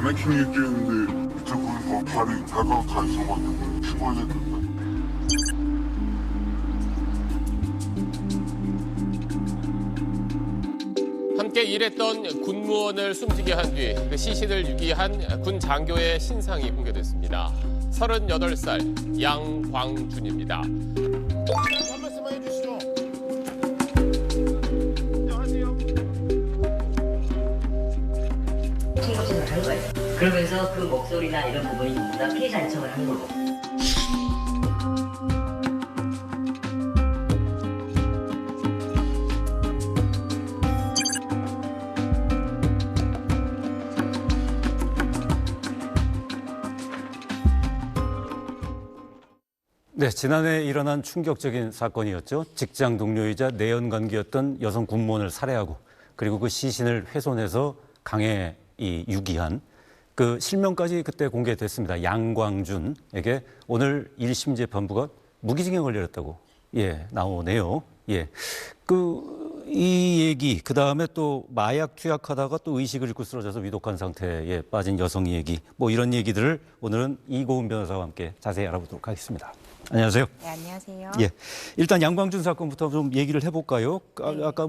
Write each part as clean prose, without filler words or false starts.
마네킹이 있겠는데 밑에 보니까 발이 발가락 다 있어가지고 죽어야 됐는데. 함께 일했던 군무원을 숨지게 한 뒤 그 시신을 유기한 군 장교의 신상이 공개됐습니다. 38살 양광준입니다. 한 말씀만 해주시죠. 안녕하세요. 신고신고를 한 거예요. 그러면서 그 목소리나 이런 부분이 전부 다 피해자 인척을 한 걸로. 네, 지난해 일어난 충격적인 사건이었죠. 직장 동료이자 내연 관계였던 여성 군무원을 살해하고 그리고 그 시신을 훼손해서 강에 유기한 그 실명까지 그때 공개됐습니다. 양광준에게 오늘 1심 재판부가 무기징역을 내렸다고 나오네요. 이 얘기, 그 다음에 또 마약 투약하다가 또 의식을 잃고 쓰러져서 위독한 상태에 빠진 여성 얘기, 뭐 이런 얘기들을 오늘은 이고은 변호사와 함께 자세히 알아보도록 하겠습니다. 안녕하세요. 네, 안녕하세요. 일단 양광준 사건부터 좀 얘기를 해볼까요? 아까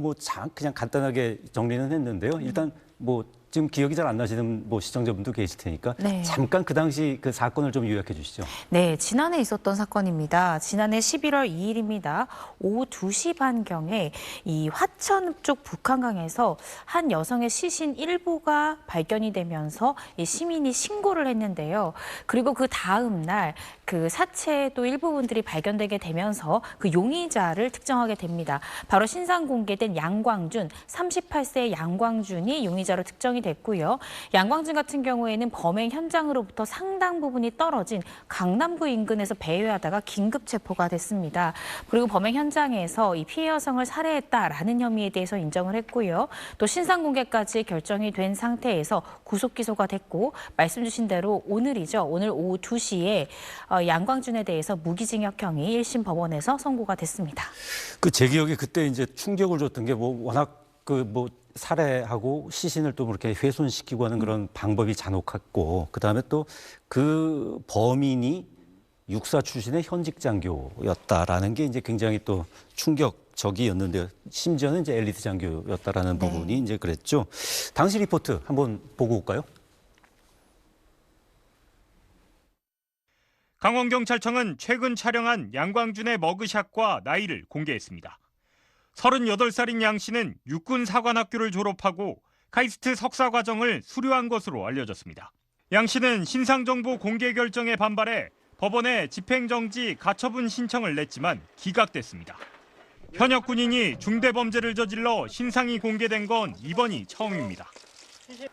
그냥 간단하게 정리는 했는데요. 일단 지금 기억이 잘 안 나시는 시청자분도 계실 테니까 잠깐 그 당시 그 사건을 좀 요약해 주시죠. 네, 지난해 있었던 사건입니다. 지난해 11월 2일입니다. 오후 2시 반경에 이 화천 쪽 북한강에서 한 여성의 시신 일부가 발견이 되면서 이 시민이 신고를 했는데요. 그리고 그 다음 날 그 사체의 또 일부분들이 발견되게 되면서 그 용의자를 특정하게 됩니다. 바로 신상 공개된 양광준, 38세의 양광준이 용의자로 특정이 됐고요. 양광준 같은 경우에는 범행 현장으로부터 상당 부분이 떨어진 강남구 인근에서 배회하다가 긴급 체포가 됐습니다. 그리고 범행 현장에서 이 피해 여성을 살해했다라는 혐의에 대해서 인정을 했고요. 또 신상 공개까지 결정이 된 상태에서 구속 기소가 됐고 말씀 주신 대로 오늘이죠. 오늘 오후 2시에 양광준에 대해서 무기징역형이 1심 법원에서 선고가 됐습니다. 제 기억에 그때 이제 충격을 줬던 게 워낙 살해하고 시신을 또 그렇게 훼손시키고 하는 그런 방법이 잔혹했고, 그 다음에 또 그 범인이 육사 출신의 현직 장교였다라는 게 이제 굉장히 또 충격적이었는데요. 심지어는 이제 엘리트 장교였다라는 부분이 이제 그랬죠. 당시 리포트 한번 보고 올까요? 강원경찰청은 최근 촬영한 양광준의 머그샷과 나이를 공개했습니다. 38살인 양 씨는 육군 사관학교를 졸업하고 카이스트 석사 과정을 수료한 것으로 알려졌습니다. 양 씨는 신상정보 공개 결정에 반발해 법원에 집행정지 가처분 신청을 냈지만 기각됐습니다. 현역 군인이 중대범죄를 저질러 신상이 공개된 건 이번이 처음입니다.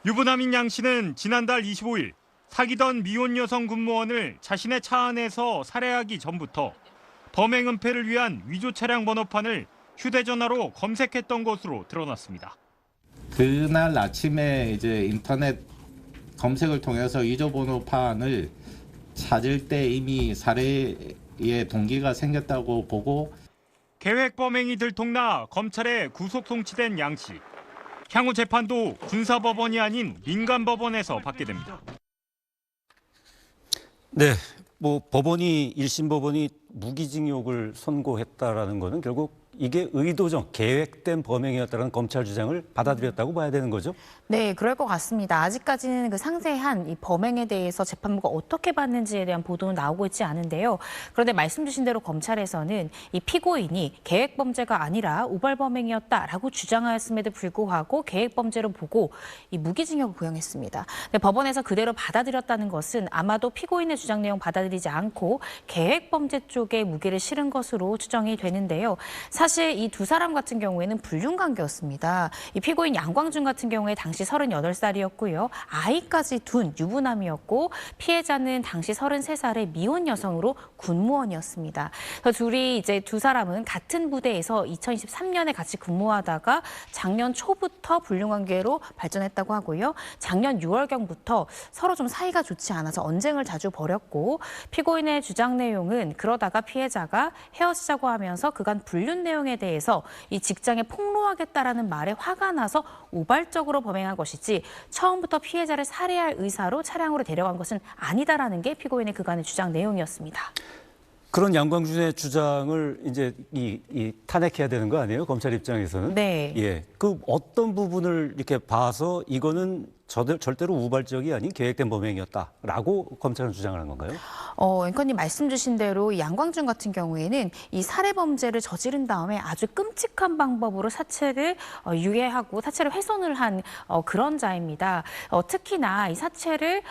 유부남인 양 씨는 지난달 25일 사귀던 미혼 여성 군무원을 자신의 차 안에서 살해하기 전부터 범행 은폐를 위한 위조 차량 번호판을 휴대전화로 검색했던 것으로 드러났습니다. 그날 아침에 이제 인터넷 검색을 통해서 위조 번호판을 찾을 때 이미 살해의 동기가 생겼다고 보고 계획 범행이 들통나 검찰에 구속 송치된 양 씨. 향후 재판도 군사법원이 아닌 민간법원에서 받게 됩니다. 네, 법원이 1심 법원이 무기징역을 선고했다라는 거는 결국 이게 의도적, 계획된 범행이었다는 검찰 주장을 받아들였다고 봐야 되는 거죠? 네, 그럴 것 같습니다. 아직까지는 그 상세한 이 범행에 대해서 재판부가 어떻게 봤는지에 대한 보도는 나오고 있지 않은데요. 그런데 말씀 주신 대로 검찰에서는 이 피고인이 계획범죄가 아니라 우발범행이었다라고 주장하였음에도 불구하고 계획범죄로 보고 이 무기징역을 구형했습니다. 근데 법원에서 그대로 받아들였다는 것은 아마도 피고인의 주장 내용 받아들이지 않고 계획범죄 쪽에 무게를 실은 것으로 추정이 되는데요. 사실 이 두 사람 같은 경우에는 불륜관계였습니다. 이 피고인 양광준 같은 경우에 당시 38살이었고요. 아이까지 둔 유부남이었고 피해자는 당시 33살의 미혼 여성으로 군무원이었습니다. 그래서 이제 두 사람은 같은 부대에서 2023년에 같이 근무하다가 작년 초부터 불륜관계로 발전했다고 하고요. 작년 6월경부터 서로 좀 사이가 좋지 않아서 언쟁을 자주 벌였고 피고인의 주장 내용은 그러다가 피해자가 헤어지자고 하면서 그간 불륜 내용 사용에 대해서 이 직장에 폭로하겠다라는 말에 화가 나서 우발적으로 범행한 것이지 처음부터 피해자를 살해할 의사로 차량으로 데려간 것은 아니다라는 게 피고인의 그간의 주장 내용이었습니다. 그런 양광준의 주장을 이제 이 탄핵해야 되는 거 아니에요? 검찰 입장에서는. 네. 예. 그 어떤 부분을 이렇게 봐서 이거는 절대로 우발적이 아닌 계획된 범행이었다라고 검찰은 주장하는 건가요? 앵커님 말씀 주신 대로 이 양광준 같은 경우에는 이 살해 범죄를 저지른 다음에 아주 끔찍한 방법으로 사체를 유해하고 사체를 훼손을 한 그런 자입니다. 특히나 이 사체를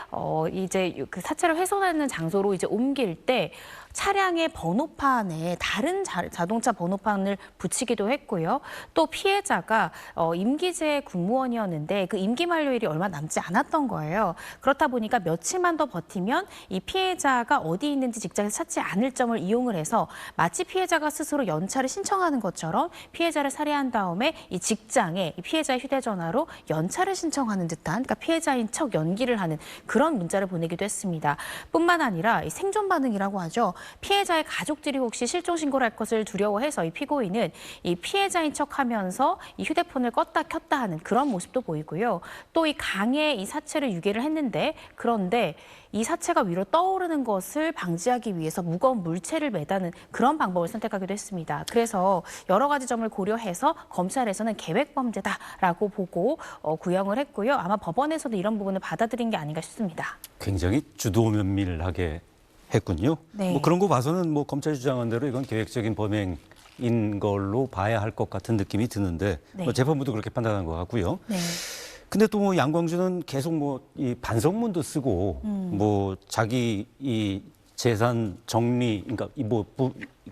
이제 그 사체를 훼손하는 장소로 이제 옮길 때 차량의 번호판에 다른 자동차 번호판을 붙이기도 했고요. 또 피해자가 임기제 군무원이었는데 그 임기 만료일이 얼마 남지 않았던 거예요. 그렇다 보니까 며칠만 더 버티면 이 피해자가 어디 있는지 직장에서 찾지 않을 점을 이용을 해서 마치 피해자가 스스로 연차를 신청하는 것처럼 피해자를 살해한 다음에 이 직장에 이 피해자의 휴대전화로 연차를 신청하는 듯한, 그러니까 피해자인 척 연기를 하는 그런 문자를 보내기도 했습니다. 뿐만 아니라 이 생존 반응이라고 하죠. 피해자의 가족들이 혹시 실종 신고를 할 것을 두려워해서 이 피고인은 이 피해자인 척하면서 이 휴대폰을 껐다 켰다 하는 그런 모습도 보이고요. 또 이 강에 이 사체를 유기를 했는데 그런데 이 사체가 위로 떠오르는 것을 방지하기 위해서 무거운 물체를 매다는 그런 방법을 선택하기도 했습니다. 그래서 여러 가지 점을 고려해서 검찰에서는 계획범죄다라고 보고 구형을 했고요. 아마 법원에서도 이런 부분을 받아들인 게 아닌가 싶습니다. 굉장히 주도면밀하게 했군요. 네. 뭐 그런 거 봐서는 뭐 검찰이 주장한 대로 이건 계획적인 범행인 걸로 봐야 할 것 같은 느낌이 드는데 네. 뭐 재판부도 그렇게 판단한 것 같고요. 네. 근데 또 뭐 양광준은 계속 뭐 이 반성문도 쓰고 뭐 자기 이 재산 정리, 그러니까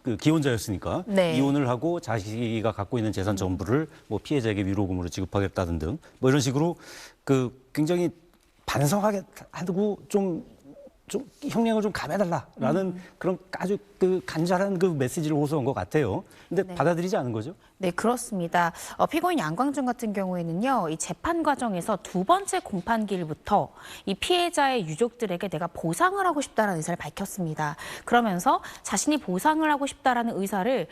그 기혼자였으니까 네. 이혼을 하고 자기가 갖고 있는 재산 전부를 뭐 피해자에게 위로금으로 지급하겠다는 등 뭐 이런 식으로 그 굉장히 반성하게 하고 좀 형량을 좀 감해달라라는 그런 아주 그 간절한 그 메시지를 호소한 것 같아요. 근데 네. 받아들이지 않은 거죠? 네, 그렇습니다. 피고인 양광준 같은 경우에는요, 이 재판 과정에서 두 번째 공판기일부터 이 피해자의 유족들에게 내가 보상을 하고 싶다라는 의사를 밝혔습니다. 그러면서 자신이 보상을 하고 싶다라는 의사를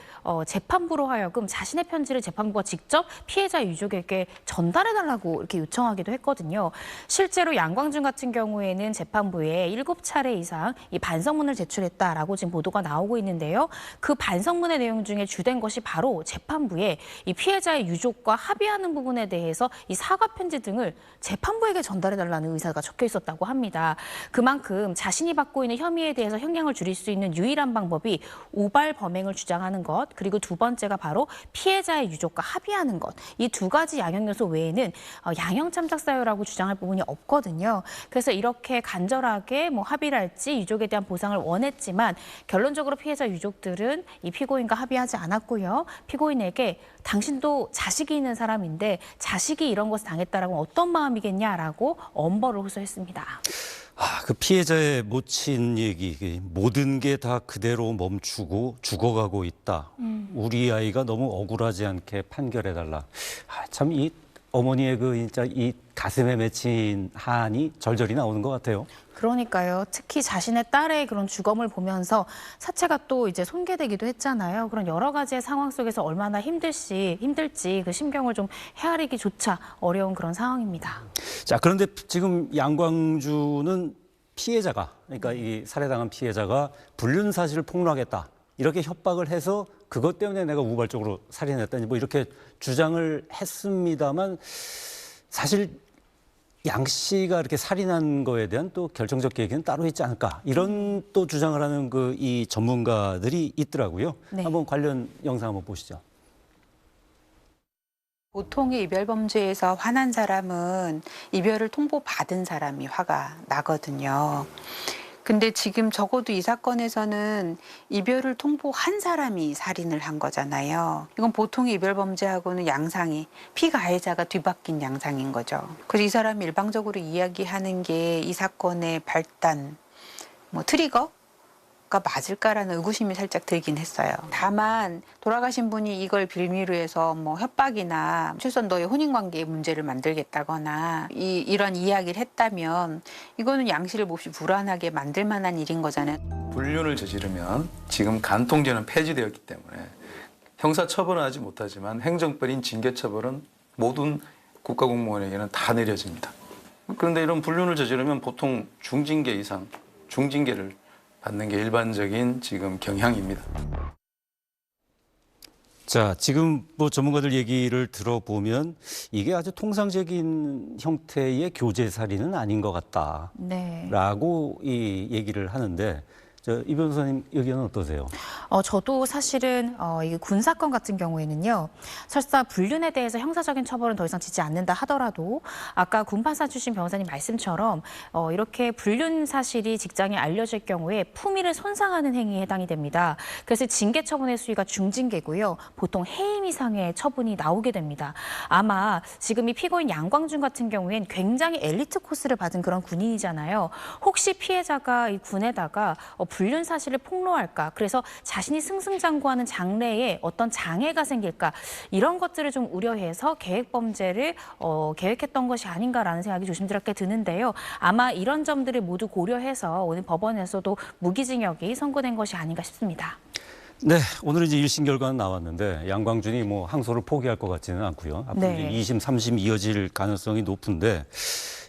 재판부로 하여금 자신의 편지를 재판부가 직접 피해자 유족에게 전달해달라고 이렇게 요청하기도 했거든요. 실제로 양광준 같은 경우에는 재판부에 7차례 이상 이 반성문을 제출했다라고 지금 보도가 나오고 있는데요. 그 반성문의 내용 중에 주된 것이 바로 재판부에 이 피해자의 유족과 합의하는 부분에 대해서 이 사과 편지 등을 재판부에게 전달해달라는 의사가 적혀 있었다고 합니다. 그만큼 자신이 받고 있는 혐의에 대해서 형량을 줄일 수 있는 유일한 방법이 우발 범행을 주장하는 것, 그리고 두 번째가 바로 피해자의 유족과 합의하는 것. 이 두 가지 양형 요소 외에는 양형 참작 사유라고 주장할 부분이 없거든요. 그래서 이렇게 간절하게 뭐 합의를 할지 유족에 대한 보상을 원했지만 결론적으로 피해자 유족들은 이 피고인과 합의하지 않았고요. 피고인에게 당신도 자식이 있는 사람인데 자식이 이런 것을 당했다라고 어떤 마음이겠냐라고 엄벌을 호소했습니다. 그 피해자의 모친 얘기, 모든 게 다 그대로 멈추고 죽어가고 있다. 우리 아이가 너무 억울하지 않게 판결해달라. 참 이 어머니의 그 진짜 이 가슴에 맺힌 한이 절절히 나오는 것 같아요. 그러니까요. 특히 자신의 딸의 그런 죽음을 보면서 사체가 또 이제 손괴되기도 했잖아요. 그런 여러 가지의 상황 속에서 얼마나 힘들지 그 심경을 좀 헤아리기조차 어려운 그런 상황입니다. 자, 그런데 지금 양광준은 피해자가, 그러니까 이 살해당한 피해자가 불륜 사실을 폭로하겠다. 이렇게 협박을 해서 그것 때문에 내가 우발적으로 살인했다. 뭐 이렇게 주장을 했습니다만 사실 양 씨가 이렇게 살인한 거에 대한 또 결정적 계획은 따로 있지 않을까. 이런 또 주장을 하는 그 이 전문가들이 있더라고요. 네. 한번 관련 영상 한번 보시죠. 보통의 이별 범죄에서 화난 사람은 이별을 통보받은 사람이 화가 나거든요. 근데 지금 적어도 이 사건에서는 이별을 통보한 사람이 살인을 한 거잖아요. 이건 보통의 이별 범죄하고는 양상이 피가해자가 뒤바뀐 양상인 거죠. 그래서 이 사람이 일방적으로 이야기하는 게 이 사건의 발단, 뭐 트리거가 맞을까라는 의구심이 살짝 들긴 했어요. 다만 돌아가신 분이 이걸 빌미로 해서 뭐 협박이나 최소한 너의 혼인관계에 문제를 만들겠다거나 이런 이야기를 했다면 이거는 양 씨를 몹시 불안하게 만들 만한 일인 거잖아요. 불륜을 저지르면 지금 간통죄는 폐지되었기 때문에 형사처벌은 하지 못하지만 행정벌인 징계처벌은 모든 국가공무원에게는 다 내려집니다. 그런데 이런 불륜을 저지르면 보통 중징계 이상 중징계를 받는 게 일반적인 지금 경향입니다. 자, 지금 뭐 전문가들 얘기를 들어보면 이게 아주 통상적인 형태의 교제살인은 아닌 것 같다라고 이 얘기를 하는데 이 변호사님 의견은 어떠세요? 저도 사실은 이 군사건 같은 경우에는요. 설사 불륜에 대해서 형사적인 처벌은 더 이상 지지 않는다 하더라도 아까 군판사 출신 변호사님 말씀처럼 이렇게 불륜 사실이 직장에 알려질 경우에 품위를 손상하는 행위에 해당이 됩니다. 그래서 징계 처분의 수위가 중징계고요. 보통 해임 이상의 처분이 나오게 됩니다. 아마 지금 이 피고인 양광준 같은 경우엔 굉장히 엘리트 코스를 받은 그런 군인이잖아요. 혹시 피해자가 이 군에다가 불륜 사실을 폭로할까? 그래서 자신이 승승장구하는 장래에 어떤 장애가 생길까? 이런 것들을 좀 우려해서 계획범죄를 계획했던 것이 아닌가라는 생각이 조심스럽게 드는데요. 아마 이런 점들을 모두 고려해서 오늘 법원에서도 무기징역이 선고된 것이 아닌가 싶습니다. 네, 오늘 이제 1심 결과는 나왔는데 양광준이 뭐 항소를 포기할 것 같지는 않고요. 앞으로 네. 이제 2심, 3심 이어질 가능성이 높은데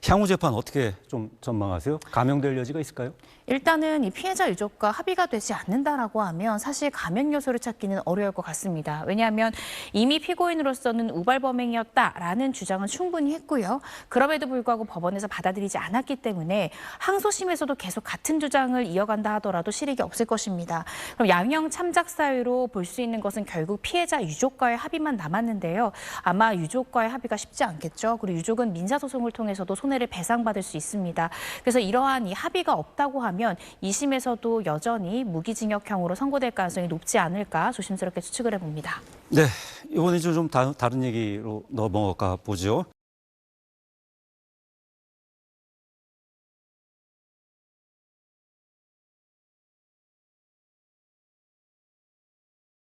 향후 재판 어떻게 좀 전망하세요? 감형될 여지가 있을까요? 일단은 이 피해자 유족과 합의가 되지 않는다라고 하면 사실 감형 요소를 찾기는 어려울 것 같습니다. 왜냐하면 이미 피고인으로서는 우발범행이었다라는 주장은 충분히 했고요. 그럼에도 불구하고 법원에서 받아들이지 않았기 때문에 항소심에서도 계속 같은 주장을 이어간다 하더라도 실익이 없을 것입니다. 그럼 양형 참작 사유로 볼 수 있는 것은 결국 피해자 유족과의 합의만 남았는데요. 아마 유족과의 합의가 쉽지 않겠죠. 그리고 유족은 민사소송을 통해서도 손해를 배상받을 수 있습니다. 그래서 이러한 이 합의가 없다고 하면 2심에서도 여전히 무기징역형으로 선고될 가능성이 높지 않을까 조심스럽게 추측을 해봅니다. 네, 이번에 좀 다른 얘기로 넘어가 보죠.